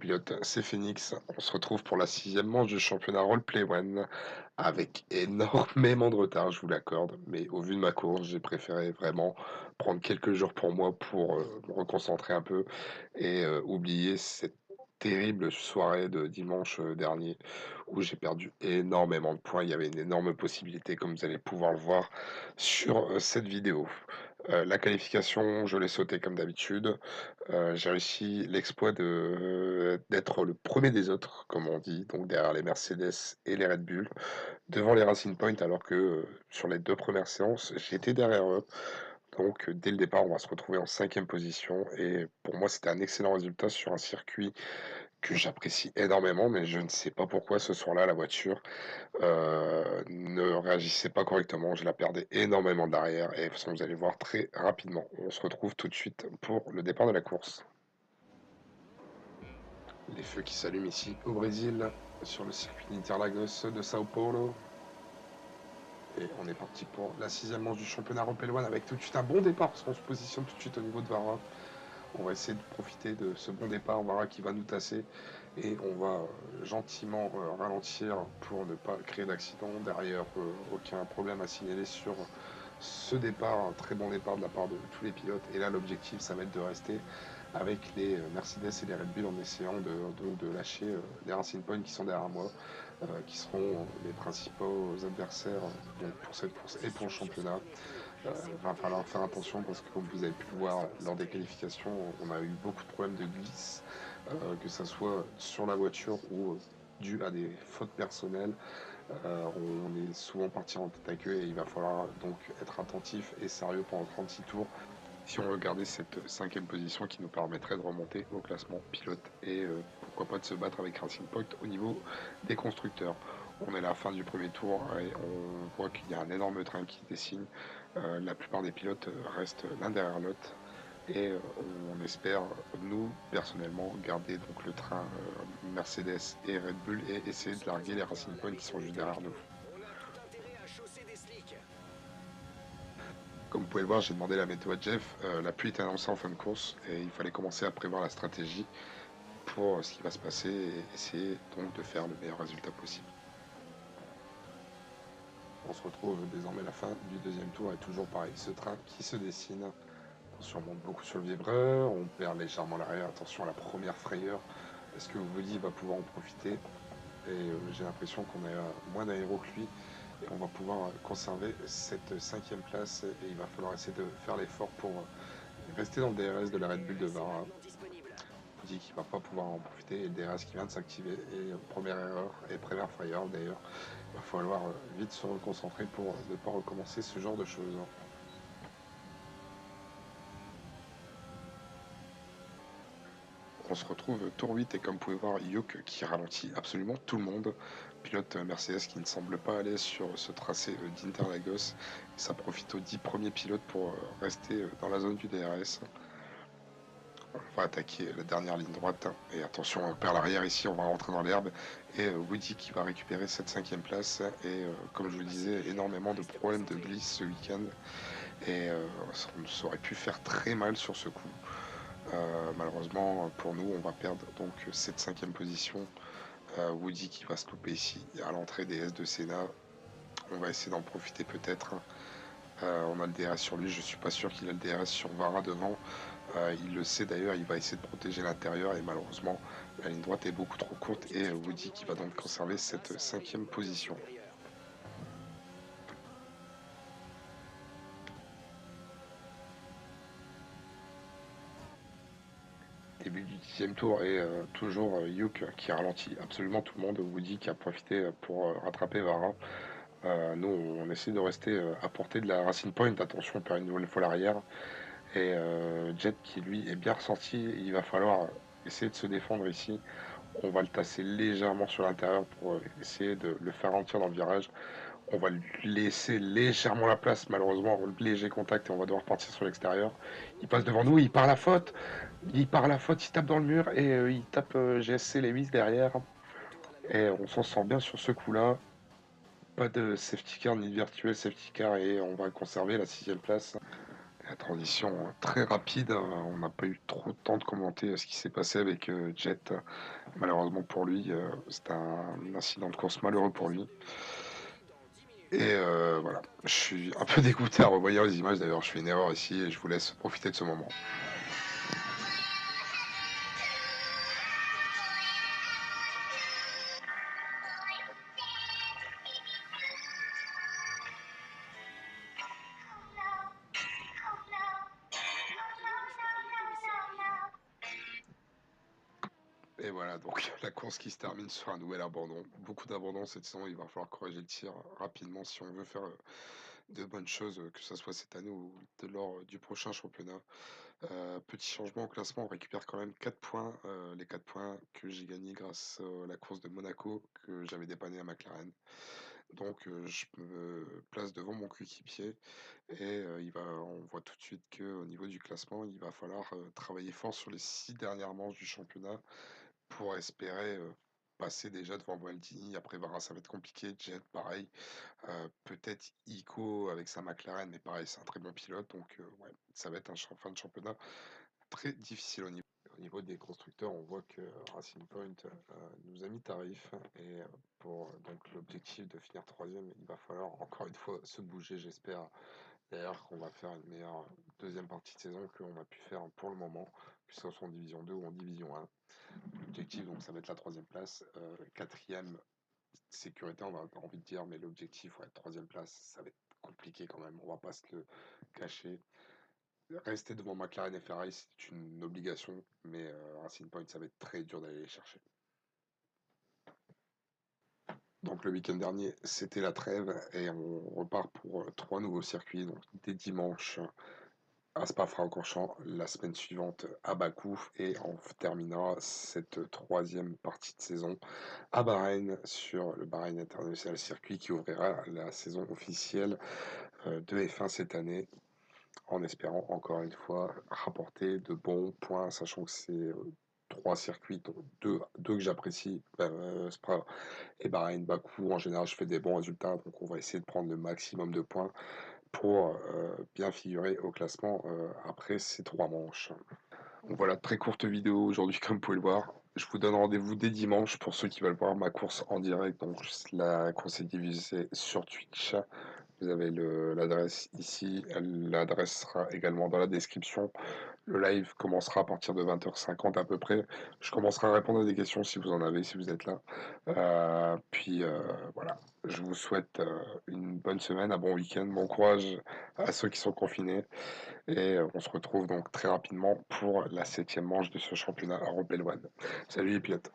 pilote, c'est Phoenix. On se retrouve pour la sixième manche du championnat Roleplay One avec énormément de retard, je vous l'accorde. Mais au vu de ma course, j'ai préféré vraiment prendre quelques jours pour moi pour me reconcentrer un peu et oublier cette terrible soirée de dimanche dernier où j'ai perdu énormément de points. Il y avait une énorme possibilité, comme vous allez pouvoir le voir sur cette vidéo. La qualification, je l'ai sauté comme d'habitude. J'ai réussi l'exploit d'être le premier des autres, comme on dit, donc derrière les Mercedes et les Red Bull, devant les Racing Point, alors que sur les 2 premières séances, j'étais derrière eux. Donc dès le départ, on va se retrouver en 5e position et pour moi, c'était un excellent résultat sur un circuit que j'apprécie énormément, mais je ne sais pas pourquoi ce soir-là, la voiture, ne réagissait pas correctement. Je la perdais énormément d'arrière et de toute façon, vous allez voir très rapidement. On se retrouve tout de suite pour le départ de la course. Les feux qui s'allument ici au Brésil, sur le circuit d'Interlagos de Sao Paulo. Et on est parti pour la sixième manche du championnat Roleplay One avec tout de suite un bon départ parce qu'on se positionne tout de suite au niveau de Vara. On va essayer de profiter de ce bon départ, Vara qui va nous tasser et on va gentiment ralentir pour ne pas créer d'accident. Derrière, aucun problème à signaler sur ce départ, un très bon départ de la part de tous les pilotes. Et là, l'objectif, ça va être de rester avec les Mercedes et les Red Bull en essayant de lâcher les Racing Point qui sont derrière moi, qui seront les principaux adversaires donc pour cette course et pour le championnat. Va falloir faire attention parce que comme vous avez pu le voir lors des qualifications, on a eu beaucoup de problèmes de glisse, que ce soit sur la voiture ou dû à des fautes personnelles. On est souvent parti en tête à queue et il va falloir donc être attentif et sérieux pendant 36 tours si on regardait cette 5e position qui nous permettrait de remonter au classement pilote et pourquoi pas de se battre avec Racing Point au niveau des constructeurs. On est à la fin du premier tour et on voit qu'il y a un énorme train qui dessine. La plupart des pilotes restent l'un derrière l'autre et on espère, nous, personnellement, garder donc le train Mercedes et Red Bull et essayer de larguer les Racing Point qui sont juste derrière nous. Comme vous pouvez le voir, j'ai demandé la météo à Jeff. La pluie était annoncée en fin de course et il fallait commencer à prévoir la stratégie pour ce qui va se passer et essayer donc de faire le meilleur résultat possible. On se retrouve désormais à la fin du deuxième tour et toujours pareil, ce train qui se dessine. Attention, on monte beaucoup sur le vibreur, on perd légèrement l'arrière, attention à la première frayeur. Est-ce que Woody va pouvoir en profiter? Et j'ai l'impression qu'on a moins d'aéro que lui et on va pouvoir conserver cette 5e place et il va falloir essayer de faire l'effort pour rester dans le DRS de la Red Bull de Vara. Dit qu'il va pas pouvoir en profiter et le DRS qui vient de s'activer et première erreur et première frayeur d'ailleurs. Il va falloir vite se reconcentrer pour ne pas recommencer ce genre de choses. On se retrouve tour 8 et comme vous pouvez voir, Yoke qui ralentit absolument tout le monde. Pilote Mercedes qui ne semble pas aller sur ce tracé d'Interlagos. Ça profite aux 10 premiers pilotes pour rester dans la zone du DRS. On va attaquer la dernière ligne droite. Et attention, on perd l'arrière ici, on va rentrer dans l'herbe. Et Woody qui va récupérer cette 5e place. Et comme je vous le disais, énormément de problèmes de glisse ce week-end. Et ça aurait pu faire très mal sur ce coup. Malheureusement pour nous, on va perdre donc cette 5e position. Woody qui va se louper ici à l'entrée des S de Senna. On va essayer d'en profiter peut-être. On a le DRS sur lui, je suis pas sûr qu'il a le DRS sur Vara devant. Il le sait d'ailleurs, il va essayer de protéger l'intérieur et malheureusement la ligne droite est beaucoup trop courte et Woody qui va donc conserver cette 5e position. Début du 10e tour et toujours Yuk qui ralentit absolument tout le monde. Woody qui a profité pour rattraper Vara. Nous, on essaie de rester à portée de la Racing Point. Attention, on perd une nouvelle fois l'arrière. Et Jet qui, lui, est bien ressorti. Il va falloir essayer de se défendre ici. On va le tasser légèrement sur l'intérieur pour essayer de le faire ralentir dans le virage. On va lui laisser légèrement la place, malheureusement, léger contact et on va devoir partir sur l'extérieur. Il passe devant nous, il part à la faute. Il part à la faute, il tape dans le mur et il tape GSC Lewis derrière. Et on s'en sort bien sur ce coup-là. Pas de safety car ni de virtuel safety car et on va conserver la 6e place. La transition très rapide, on n'a pas eu trop de temps de commenter ce qui s'est passé avec Jet. Malheureusement pour lui, c'était un incident de course malheureux pour lui. Et voilà, je suis un peu dégoûté à revoyant les images. D'ailleurs, je fais une erreur ici et je vous laisse profiter de ce moment. Et voilà, donc la course qui se termine sur un nouvel abandon. Beaucoup d'abandons cette saison, il va falloir corriger le tir rapidement si on veut faire de bonnes choses, que ce soit cette année ou lors du prochain championnat. Petit changement au classement, on récupère quand même 4 points, les 4 points que j'ai gagnés grâce à la course de Monaco que j'avais dépanné à McLaren. Donc je me place devant mon coéquipier et on voit tout de suite qu'au niveau du classement, il va falloir travailler fort sur les 6 dernières manches du championnat pour espérer passer déjà devant Maldini. Après, Barra, ça va être compliqué. Jet, pareil. Peut-être Ico avec sa McLaren, mais pareil, c'est un très bon pilote. Donc, ouais, ça va être fin de championnat très difficile au niveau des constructeurs. On voit que Racing Point nous a mis tarif. Et pour donc l'objectif de finir troisième, il va falloir encore une fois se bouger, j'espère. D'ailleurs, qu'on va faire une meilleure deuxième partie de saison qu'on a pu faire pour le moment, que ce soit en Division 2 ou en Division 1. L'objectif, donc, ça va être la troisième place. Quatrième, sécurité, on va avoir envie de dire, mais l'objectif, ouais, troisième place, ça va être compliqué quand même. On va pas se le cacher. Rester devant McLaren et Ferrari, c'est une obligation, mais Racing Point, ça va être très dur d'aller les chercher. Donc le week-end dernier, c'était la trêve et on repart pour 3 nouveaux circuits. Donc dès dimanche à Spa-Francorchamps, la semaine suivante à Bakou et on terminera cette troisième partie de saison à Bahreïn sur le Bahreïn International Circuit qui ouvrira la saison officielle de F1 cette année en espérant encore une fois rapporter de bons points, sachant que c'est 3 circuits, dont deux que j'apprécie, Spa et Bahreïn, Bakou. En général, je fais des bons résultats, donc on va essayer de prendre le maximum de points pour bien figurer au classement après ces 3 manches. Donc voilà, très courte vidéo aujourd'hui, comme vous pouvez le voir. Je vous donne rendez-vous dès dimanche pour ceux qui veulent voir ma course en direct. Donc la course est divisée sur Twitch. Vous avez l'adresse ici. L'adresse sera également dans la description. Le live commencera à partir de 20h50 à peu près. Je commencerai à répondre à des questions si vous en avez, si vous êtes là. Puis voilà, je vous souhaite une bonne semaine, un bon week-end, bon courage à ceux qui sont confinés. Et on se retrouve donc très rapidement pour la 7e manche de ce championnat Européen. Salut les pilotes.